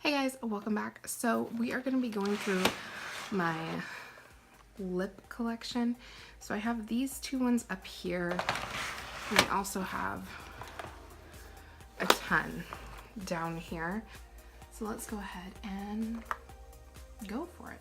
Hey guys, welcome back. So we are going to be going through my lip collection. So I have these two ones up here, and I also have a ton down here. So let's go ahead and go for it.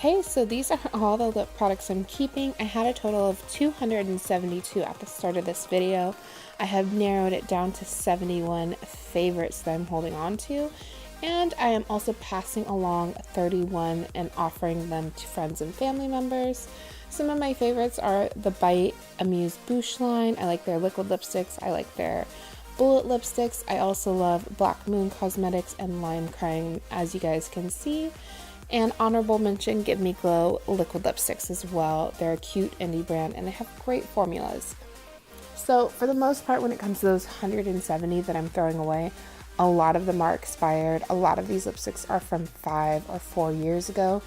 Okay, so these are all the lip products I'm keeping. I had a total of 272 at the start of this video. I have narrowed it down to 71 favorites that I'm holding on to, and I am also passing along 31 and offering them to friends and family members. Some of my favorites are the Bite Amuse Bouche line. I like their liquid lipsticks. I like their bullet lipsticks. I also love Blackmoon Cosmetics and Limecrime, as you guys can see. And honorable mention, Give Me Glow liquid lipsticks as well. They're a cute indie brand and they have great formulas. So for the most part, when it comes to those 170 that I'm throwing away, a lot of them are expired. A lot of these lipsticks are from 5 or 4 years ago.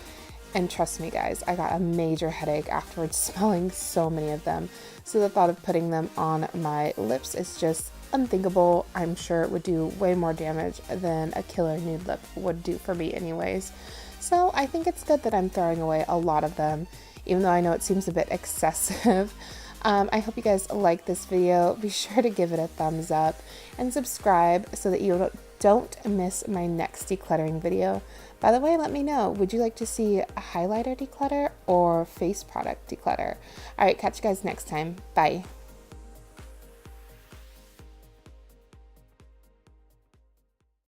And trust me guys, I got a major headache afterwards smelling so many of them. So the thought of putting them on my lips is just unthinkable. I'm sure it would do way more damage than a killer nude lip would do for me anyways. So I think it's good that I'm throwing away a lot of them, even though I know it seems a bit excessive. I hope you guys like this video. Be sure to give it a thumbs up and subscribe so that you don't miss my next decluttering video. By the way, let me know, would you like to see a highlighter declutter or face product declutter? All right, catch you guys next time. Bye.